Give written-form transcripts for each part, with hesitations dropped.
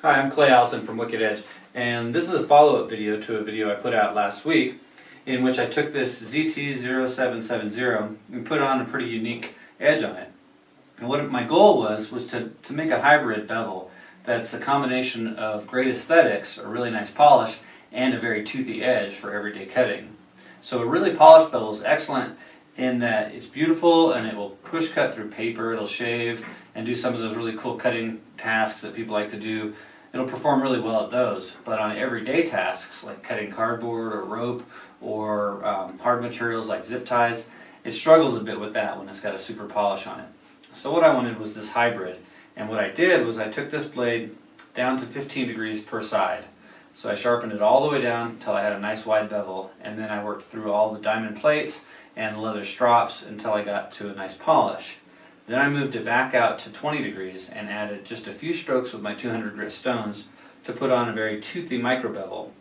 Hi, I'm Clay Allison from Wicked Edge, and this is a follow-up video to a video I put out last week in which I took this ZT0770 and put on a pretty unique edge on it. And what my goal was to make a hybrid bevel that's a combination of great aesthetics, a really nice polish, and a very toothy edge for everyday cutting. So a really polished bevel is excellent in that it's beautiful and it will push cut through paper, it'll shave and do some of those really cool cutting tasks that people like to do. It'll perform really well at those, but on everyday tasks like cutting cardboard or rope or hard materials like zip ties, it struggles a bit with that when it's got a super polish on it. So what I wanted was this hybrid, and what I did was I took this blade down to 15 degrees per side. So I sharpened it all the way down until I had a nice wide bevel, and then I worked through all the diamond plates and the leather strops until I got to a nice polish. Then I moved it back out to 20 degrees and added just a few strokes with my 200 grit stones to put on a very toothy micro bevel.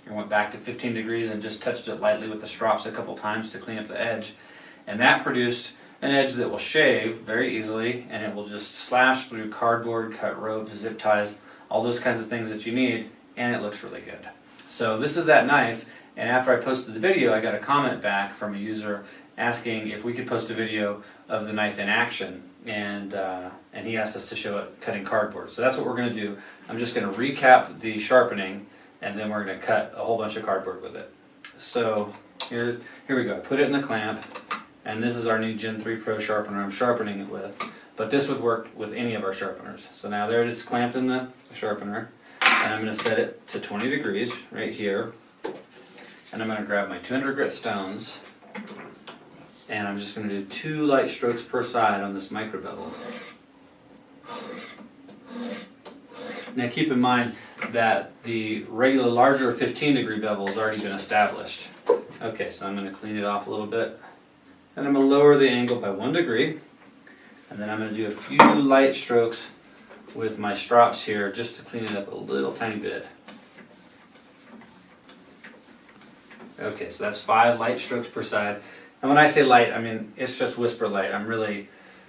I went back to 15 degrees and just touched it lightly with the strops a couple times to clean up the edge, and that produced an edge that will shave very easily, and it will just slash through cardboard, cut rope, zip ties, all those kinds of things that you need, and it looks really good. So this is that knife, and after I posted the video I got a comment back from a user asking if we could post a video of the knife in action, and he asked us to show it cutting cardboard. So that's what we're going to do. I'm just going to recap the sharpening, and then we're going to cut a whole bunch of cardboard with it. So here we go. I put it in the clamp, and this is our new Gen 3 Pro sharpener I'm sharpening it with, but this would work with any of our sharpeners. So now there it is clamped in the sharpener, and I'm going to set it to 20 degrees right here, and I'm going to grab my 200 grit stones, and I'm just going to do 2 light strokes per side on this micro bevel. Now keep in mind that the regular larger 15 degree bevel has already been established. Okay, so I'm going to clean it off a little bit, and I'm going to lower the angle by 1 degree, and then I'm going to do a few light strokes with my strops here just to clean it up a little tiny bit. Okay, so that's 5 light strokes per side. And when I say light, I mean it's just whisper light. I'm really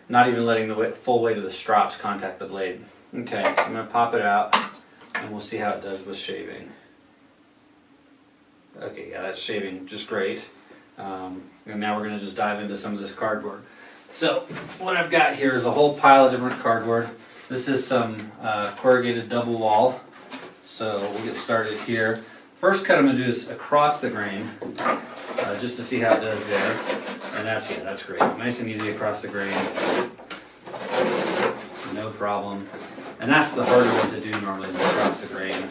not even letting the full weight of the strops contact the blade. Okay, so I'm going to pop it out, and we'll see how it does with shaving. Okay, yeah, that's shaving just great. And now we're going to just dive into some of this cardboard. So what I've got here is a whole pile of different cardboard. This is some corrugated double wall. So we'll get started here. First cut I'm going to do is across the grain, just to see how it does there. And that's great. Nice and easy across the grain. No problem. And that's the harder one to do normally, is across the grain.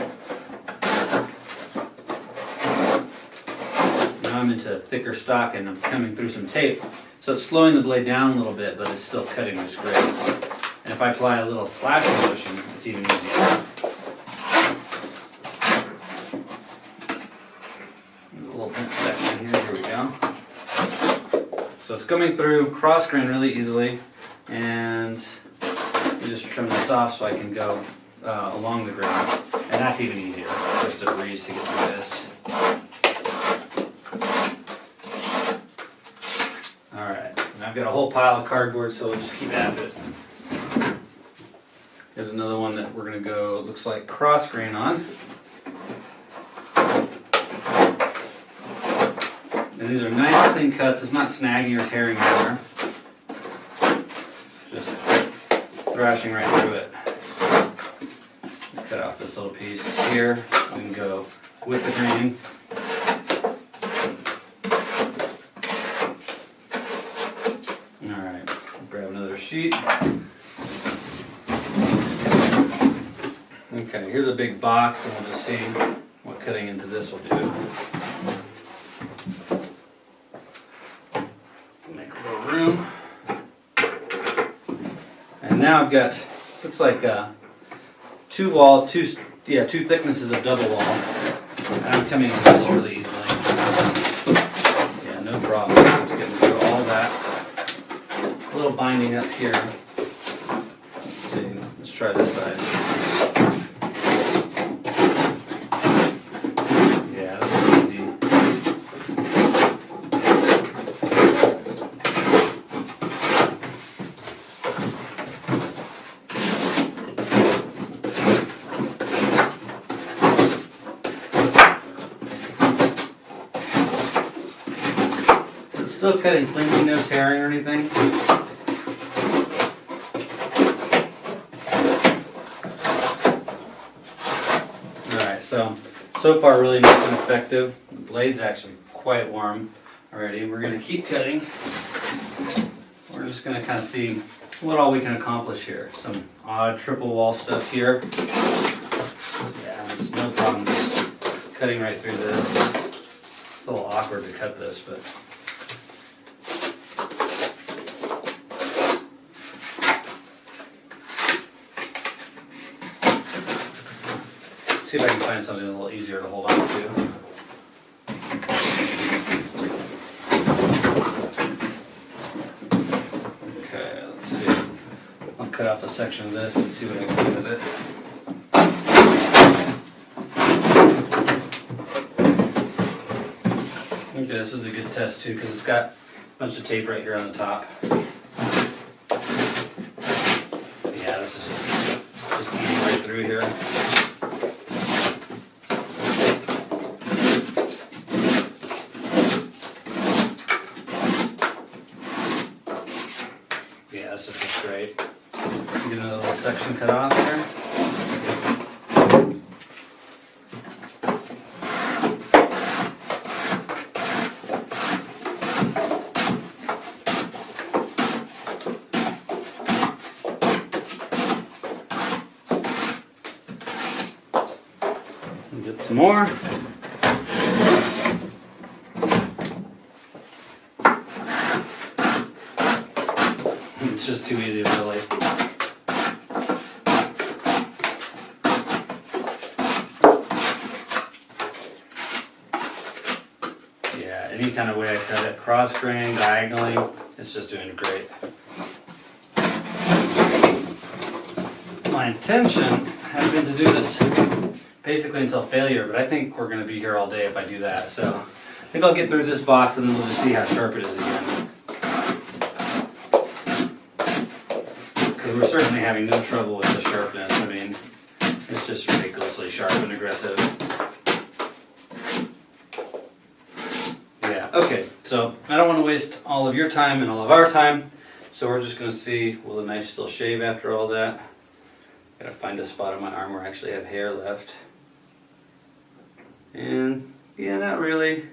Now I'm into thicker stock and I'm coming through some tape. So it's slowing the blade down a little bit, but it's still cutting just great. And if I apply a little slashing motion, it's even easier. Section here we go. So it's coming through cross grain really easily, and you just trim this off so I can go along the grain, and that's even easier. It's just a breeze to get through this. Alright, and I've got a whole pile of cardboard, so we'll just keep at it. Here's another one that we're going to go, it looks like cross grain on. And these are nice clean cuts. It's not snagging or tearing anywhere. Just thrashing right through it. Cut off this little piece here. We can go with the grain. Alright, grab another sheet. Okay, here's a big box, and we'll just see what cutting into this will do. Room. And now I've got, looks like two thicknesses of double wall. And I'm coming into this really easily. Yeah, no problem. Just getting through all that. A little binding up here. Let's see, let's try this side. Yeah, this is easy. Still cutting cleanly, no tearing or anything. Alright, so far really nothing effective. The blade's actually quite warm already. We're going to keep cutting. We're just going to kind of see what all we can accomplish here. Some odd triple wall stuff here. Yeah, it's no problem just cutting right through this. It's a little awkward to cut this, but see if I can find something a little easier to hold on to. Okay, let's see. I'll cut off a section of this and see what I can do with it. Okay, this is a good test too because it's got a bunch of tape right here on the top. Yeah, this is just eating right through here. Yeah, this is just great. Get another little section cut off here. And get some more. It's just too easy, really. Yeah, any kind of way I cut it, cross grain, diagonally, it's just doing great. My intention had been to do this basically until failure, but I think we're going to be here all day if I do that. So I think I'll get through this box and then we'll just see how sharp it is again. Because we're certainly having no trouble with the sharpness. I mean, it's just ridiculously sharp and aggressive. Yeah, okay, so I don't want to waste all of your time and all of our time, so we're just going to see, will the knife still shave after all that? Gotta find a spot on my arm where I actually have hair left. And yeah, not really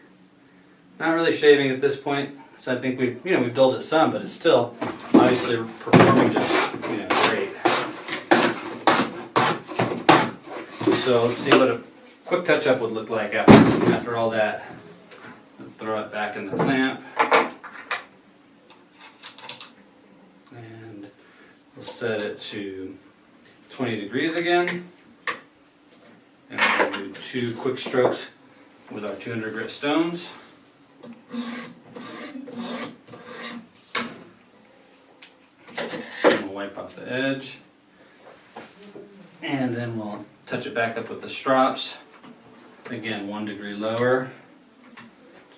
shaving at this point. So I think we've dulled it some, but it's still obviously performing just great. So let's see what a quick touch-up would look like after all that. Throw it back in the clamp. And we'll set it to 20 degrees again. And we're going to do 2 quick strokes with our 200 grit stones. And we'll wipe off the edge. And then we'll touch it back up with the strops. Again, 1 degree lower.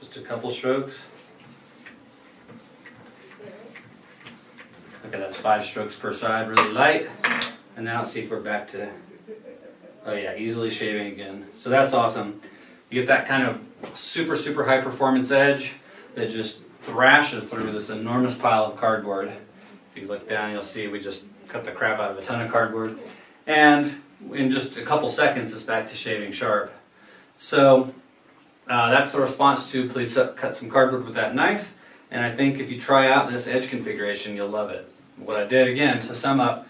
Just a couple strokes. Okay, that's 5 strokes per side, really light. And now let's see if we're back to, oh yeah, easily shaving again. So that's awesome. You get that kind of super, super high performance edge that just thrashes through this enormous pile of cardboard. If you look down, you'll see we just cut the crap out of a ton of cardboard. And in just a couple seconds, it's back to shaving sharp. So that's the response to please cut some cardboard with that knife. And I think if you try out this edge configuration, you'll love it. What I did, again, to sum up,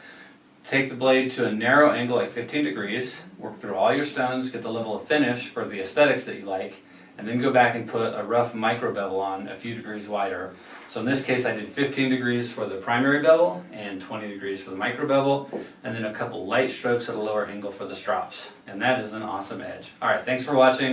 take the blade to a narrow angle like 15 degrees, work through all your stones, get the level of finish for the aesthetics that you like, and then go back and put a rough micro bevel on a few degrees wider. So in this case I did 15 degrees for the primary bevel and 20 degrees for the micro bevel, and then a couple light strokes at a lower angle for the strops. And that is an awesome edge. Alright, thanks for watching.